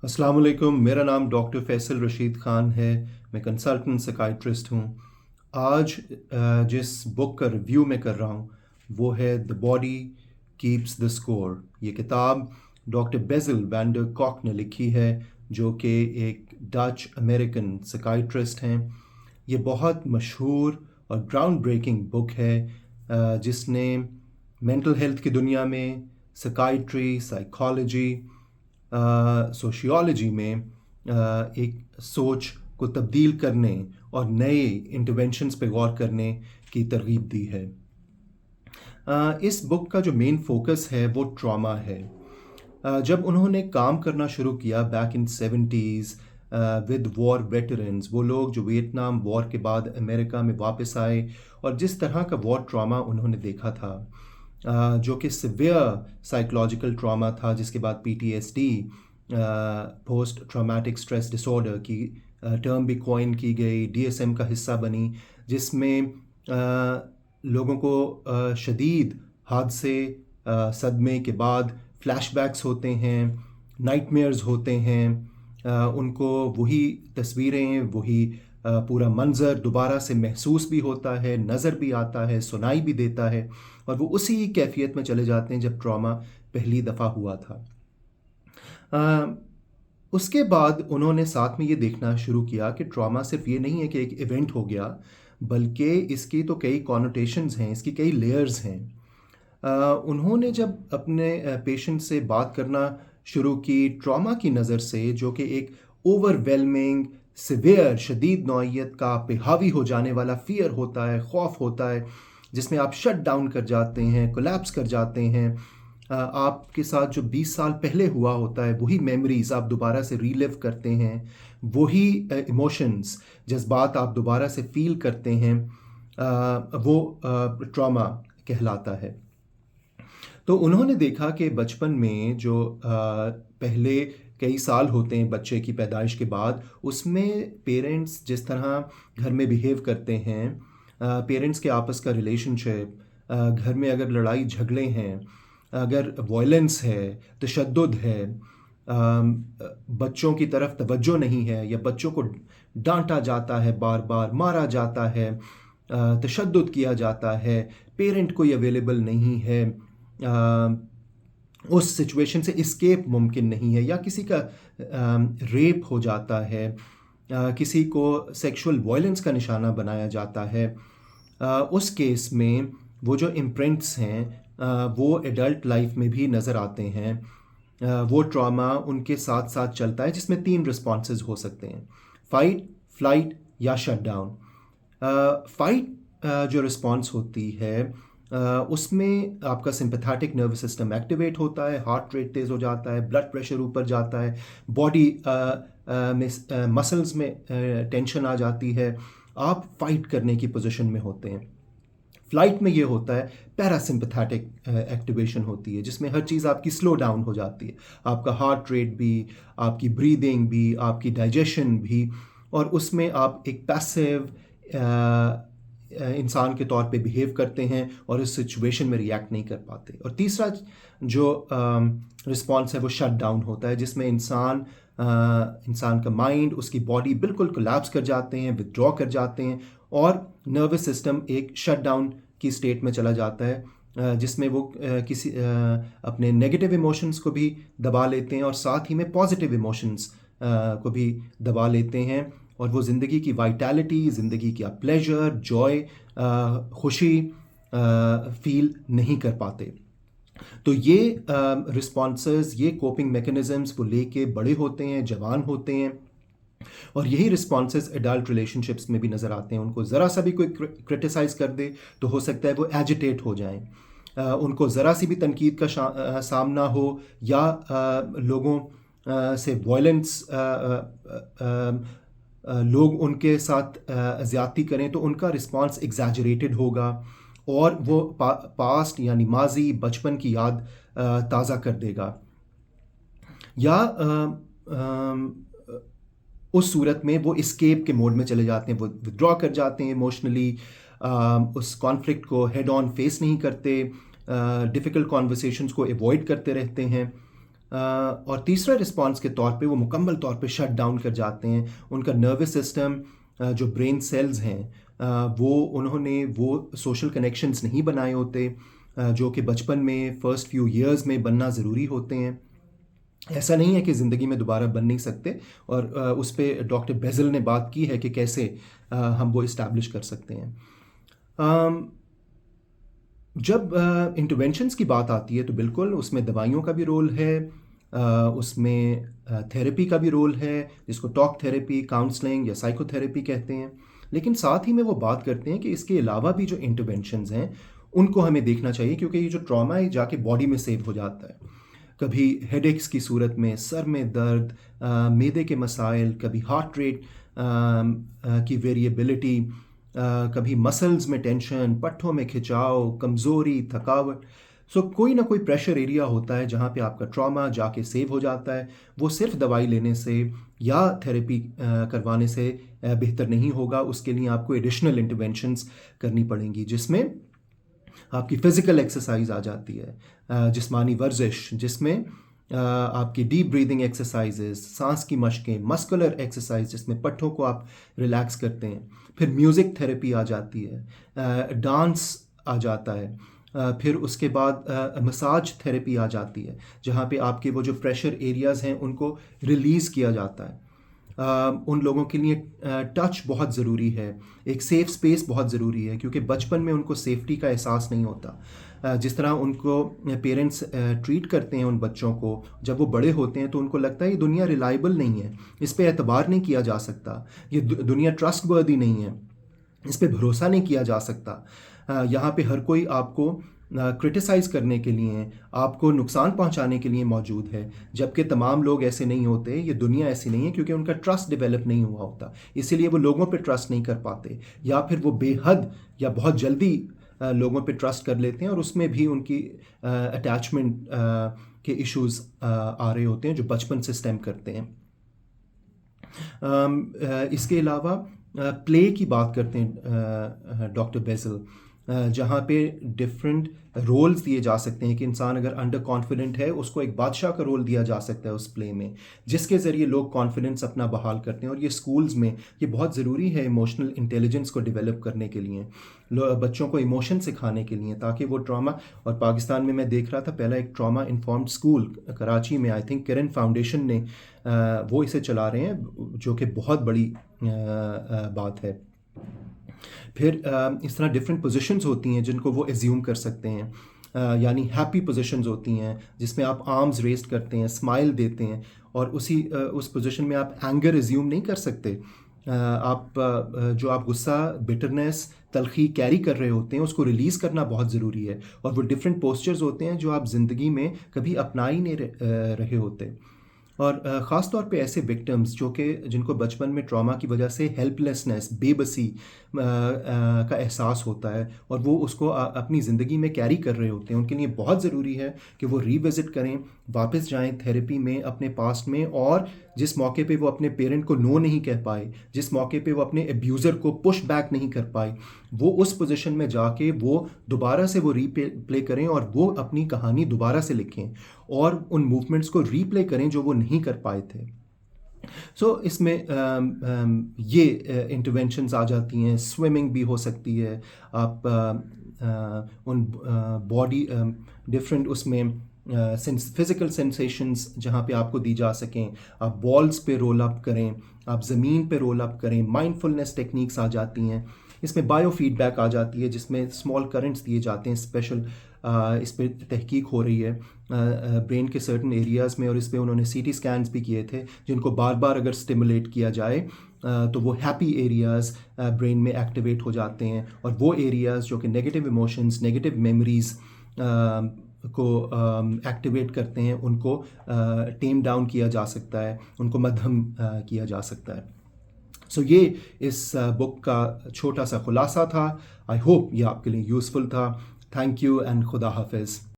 अस्सलाम वालेकुम। मेरा नाम डॉक्टर फैसल रशीद ख़ान है। मैं कंसल्टेंट साइकियाट्रिस्ट हूँ। आज जिस बुक का रिव्यू मैं कर रहा हूँ वो है the body keeps the score. ये किताब डॉक्टर बेसिल वैन डर कॉक ने लिखी है, जो कि एक डच अमेरिकन साइकियाट्रिस्ट हैं। ये बहुत मशहूर और ग्राउंड ब्रेकिंग बुक है, जिसने मेंटल हेल्थ की दुनिया में साइकियाट्री, साइकोलॉजी, सोशियोलॉजी में एक सोच को तब्दील करने और नए इंटरवेंशंस पे गौर करने की तरगीब दी है। इस बुक का जो मेन फोकस है वो ट्रॉमा है। जब उन्होंने काम करना शुरू किया back in 70s with war veterans, वो लोग जो वियतनाम वॉर के बाद अमेरिका में वापस आए और जिस तरह का वॉर ट्रॉमा उन्होंने देखा था, जो कि सिवियर साइकोलॉजिकल ट्रॉमा था, जिसके बाद PTSD, post traumatic stress disorder की टर्म भी कॉइन की गई, डीएसएम का हिस्सा बनी, जिसमें लोगों को शदीद हादसे, सदमे के बाद फ्लैशबैक्स होते हैं, नाइटमेयर्स होते हैं, उनको वही तस्वीरें, वही पूरा मंज़र दोबारा से महसूस भी होता है, नज़र भी आता है, सुनाई भी देता है, और वो उसी कैफियत में चले जाते हैं जब ट्रॉमा पहली दफ़ा हुआ था। उसके बाद उन्होंने साथ में ये देखना शुरू किया कि ट्रॉमा सिर्फ ये नहीं है कि एक इवेंट हो गया, बल्कि इसकी तो कई कॉनोटेशंस हैं, इसकी कई लेयर्स हैं। उन्होंने जब अपने पेशेंट से बात करना शुरू की ट्रॉमा की नज़र से, जो कि एक ओवरवेलमिंग, सिवियर, शदीद नौइयत का पे हावी हो जाने वाला फ़ियर होता है, खौफ होता है, जिसमें आप शट डाउन कर जाते हैं, कोलैप्स कर जाते हैं। आपके साथ जो 20 साल पहले हुआ होता है वही मेमोरीज आप दोबारा से रीलिव करते हैं, वही इमोशंस, जज्बात आप दोबारा से फील करते हैं, वो ट्रॉमा कहलाता है। तो उन्होंने देखा कि बचपन में जो पहले कई साल होते हैं बच्चे की पैदाइश के बाद, उसमें पेरेंट्स जिस तरह घर में बिहेव करते हैं, पेरेंट्स के आपस का रिलेशनशिप, घर में अगर लड़ाई झगड़े हैं, अगर वॉयलेंस है, तशद्दुद है, बच्चों की तरफ तवज्जो नहीं है, या बच्चों को डांटा जाता है, बार बार मारा जाता है, तशद्दुद किया जाता है, पेरेंट कोई अवेलेबल नहीं है, उस सिचुएशन से इस्केप मुमकिन नहीं है, या किसी का रेप हो जाता है, किसी को सेक्सुअल वायलेंस का निशाना बनाया जाता है, उस केस में वो जो इम्प्रिंट्स हैं वो एडल्ट लाइफ में भी नज़र आते हैं। वो ट्रॉमा उनके साथ साथ चलता है, जिसमें 3 रिस्पॉन्सेज हो सकते हैं: फाइट, फ्लाइट या शट डाउन। फाइट जो रिस्पॉन्स होती है, उसमें आपका सिंपैथेटिक नर्वस सिस्टम एक्टिवेट होता है, हार्ट रेट तेज़ हो जाता है, ब्लड प्रेशर ऊपर जाता है, बॉडी में मसल्स में टेंशन आ जाती है, आप फाइट करने की पोजीशन में होते हैं। फ्लाइट में ये होता है, पैरासिम्पैथेटिक एक्टिवेशन होती है, जिसमें हर चीज़ आपकी स्लो डाउन हो जाती है, आपका हार्ट रेट भी, आपकी ब्रीदिंग भी, आपकी डाइजेशन भी, और उसमें आप एक पैसिव इंसान के तौर पे बिहेव करते हैं और इस सिचुएशन में रिएक्ट नहीं कर पाते। और तीसरा जो रिस्पॉन्स है वो शट डाउन होता है, जिसमें इंसान का माइंड, उसकी बॉडी बिल्कुल कोलैप्स कर जाते हैं, विथड्रॉ कर जाते हैं, और नर्वस सिस्टम एक शट डाउन की स्टेट में चला जाता है, जिसमें वो अपने नेगेटिव इमोशंस को भी दबा लेते हैं और साथ ही में पॉजिटिव इमोशंस को भी दबा लेते हैं, और वो ज़िंदगी की वाइटैलिटी, ज़िंदगी का प्लेजर, जॉय, खुशी फील नहीं कर पाते। तो ये रिस्पॉन्सेस, ये कोपिंग मैकेनिज़म्स वो लेके बड़े होते हैं, जवान होते हैं, और यही रिस्पॉन्सेस एडल्ट रिलेशनशिप्स में भी नज़र आते हैं। उनको ज़रा सा भी कोई क्रिटिसाइज़ कर दे तो हो सकता है वो एजिटेट हो जाएं, उनको ज़रा सी भी तनकीद का सामना हो, या लोगों से वायलेंस, लोग उनके साथ ज़्यादती करें तो उनका रिस्पॉन्स एग्जैजरेटेड होगा, और वो पास्ट यानी माजी, बचपन की याद ताज़ा कर देगा, या उस सूरत में वो इस्केप के मोड में चले जाते हैं, वो विथड्रॉ कर जाते हैं इमोशनली, उस कॉन्फ्लिक्ट को हेड ऑन फेस नहीं करते, डिफ़िकल्ट कॉन्वर्सेशंस को एवॉइड करते रहते हैं। और तीसरा रिस्पॉन्स के तौर पे वो मुकम्मल तौर पे शट डाउन कर जाते हैं। उनका नर्वस सिस्टम, जो ब्रेन सेल्स हैं, वो सोशल कनेक्शंस नहीं बनाए होते, जो कि बचपन में फ़र्स्ट फ्यू ईयर्स में बनना ज़रूरी होते हैं। ऐसा नहीं है कि ज़िंदगी में दोबारा बन नहीं सकते, और उस पे डॉक्टर बेज़ल ने बात की है कि कैसे हम वो इस्टेब्लिश कर सकते हैं। अम, जब इंटरवेंशंस की बात आती है तो बिल्कुल उसमें दवाइयों का भी रोल है, उसमें थेरेपी का भी रोल है, जिसको टॉक थेरेपी, काउंसलिंग या साइकोथेरेपी कहते हैं। लेकिन साथ ही में वो बात करते हैं कि इसके अलावा भी जो इंटरवेंशंस हैं उनको हमें देखना चाहिए, क्योंकि ये जो ट्रॉमा है जाके बॉडी में सेव हो जाता है। कभी हेडेक्स की सूरत में, सर में दर्द, मैदे के मसाइल, कभी हार्ट रेट की वेरिएबिलिटी, कभी मसल्स में टेंशन, पट्ठों में खिंचाव, कमज़ोरी, थकावट। सो कोई ना कोई प्रेशर एरिया होता है जहाँ पे आपका ट्रॉमा जाके सेव हो जाता है। वो सिर्फ दवाई लेने से या थेरेपी करवाने से बेहतर नहीं होगा। उसके लिए आपको एडिशनल इंटरवेंशंस करनी पड़ेंगी, जिसमें आपकी फ़िज़िकल एक्सरसाइज आ जाती है, जिस्मानी वर्जिश, जिसमें आपकी डीप ब्रीदिंग एक्सरसाइजेस, सांस की मशकें, मस्कुलर एक्सरसाइज जिसमें पट्ठों को आप रिलैक्स करते हैं। फिर म्यूज़िक थेरेपी आ जाती है, डांस आ जाता है, फिर उसके बाद मसाज थेरेपी आ जाती है, जहाँ पे आपके वो जो प्रेशर एरियाज़ हैं उनको रिलीज़ किया जाता है। उन लोगों के लिए टच बहुत ज़रूरी है, एक सेफ़ स्पेस बहुत ज़रूरी है, क्योंकि बचपन में उनको सेफ्टी का एहसास नहीं होता। जिस तरह उनको पेरेंट्स ट्रीट करते हैं उन बच्चों को, जब वो बड़े होते हैं तो उनको लगता है ये दुनिया रिलायबल नहीं है, इस पे एतबार नहीं किया जा सकता, ये दुनिया ट्रस्टवर्दी नहीं है, इस पे भरोसा नहीं किया जा सकता। यहाँ पे हर कोई आपको क्रिटिसाइज़ करने के लिए, आपको नुकसान पहुंचाने के लिए मौजूद है, जबकि तमाम लोग ऐसे नहीं होते, ये दुनिया ऐसी नहीं है, क्योंकि उनका ट्रस्ट डेवलप नहीं हुआ होता, इसीलिए वो लोगों पे ट्रस्ट नहीं कर पाते, या फिर वो बेहद या बहुत जल्दी लोगों पे ट्रस्ट कर लेते हैं, और उसमें भी उनकी अटैचमेंट के इश्यूज़ आ रहे होते हैं जो बचपन से स्टेम करते हैं। इसके अलावा प्ले की बात करते हैं डॉक्टर बेज़ल, जहाँ पे डिफरेंट रोल्स दिए जा सकते हैं कि इंसान अगर अंडर कॉन्फिडेंट है उसको एक बादशाह का रोल दिया जा सकता है उस प्ले में, जिसके ज़रिए लोग कॉन्फिडेंस अपना बहाल करते हैं। और ये स्कूल्स में ये बहुत ज़रूरी है इमोशनल इंटेलिजेंस को डेवलप करने के लिए, बच्चों को इमोशन सिखाने के लिए, ताकि वो ट्रॉमा, और पाकिस्तान में मैं देख रहा था पहला एक ट्रॉमा इन्फॉर्म्ड स्कूल कराची में, आई थिंक किरण फाउंडेशन ने वो इसे चला रहे हैं, जो कि बहुत बड़ी बात है। फिर इस तरह डिफरेंट पोजीशंस होती हैं जिनको वो एज्यूम कर सकते हैं, यानी हैप्पी पोजीशंस होती हैं जिसमें आप आर्म्स रेस्ट करते हैं, स्माइल देते हैं, और उस पोजीशन में आप एंगर एज्यूम नहीं कर सकते। जो आप गुस्सा, बिटरनेस, तलखी कैरी कर रहे होते हैं उसको रिलीज़ करना बहुत ज़रूरी है, और वो डिफरेंट पोस्चर्स होते हैं जो आप ज़िंदगी में कभी अपना ही नहीं रहे होते। और ख़ास तौर पे ऐसे विक्टिम्स जिनको बचपन में ट्रॉमा की वजह से हेल्पलेसनेस, बेबसी का एहसास होता है, और वो उसको अपनी ज़िंदगी में कैरी कर रहे होते हैं, उनके लिए बहुत ज़रूरी है कि वो रीविज़िट करें, वापस जाएं थेरेपी में अपने पास्ट में, और जिस मौके पे वो अपने पेरेंट को नो नहीं कह पाए, जिस मौके पे वो अपने अब्यूज़र को पुश बैक नहीं कर पाए, वो उस पोजीशन में जाके वो दोबारा से वो रीप्ले करें, और वो अपनी कहानी दोबारा से लिखें, और उन मूवमेंट्स को रीप्ले करें जो वो नहीं कर पाए थे। इसमें ये इंटरवेंशंस आ जाती हैं। स्विमिंग भी हो सकती है, आप उन बॉडी डिफरेंट उसमें फिज़िकल सेंसेशंस जहाँ पे आपको दी जा सकें, आप बॉल्स पे रोल अप करें, आप ज़मीन पे रोल अप करें, माइंडफुलनेस टेक्निक्स आ जाती हैं। इसमें बायो फीडबैक आ जाती है, जिसमें स्मॉल करंट्स दिए जाते हैं। स्पेशल इस पर तहकीक हो रही है ब्रेन के सर्टन एरियाज़ में, और इस पर उन्होंने सीटी स्कैन्स भी किए थे, जिनको बार बार अगर स्टिमुलेट किया जाए तो वो हैप्पी एरियाज़ ब्रेन में एक्टिवेट हो जाते हैं, और वो एरियाज़ जो कि नेगेटिव इमोशंस, नेगेटिव मेमोरीज़ को एक्टिवेट करते हैं, उनको टेम डाउन किया जा सकता है, उनको मध्यम किया जा सकता है। ये इस बुक का छोटा सा खुलासा था। आई होप ये आपके लिए यूज़फुल था। थैंक यू एंड खुदा हाफिज़।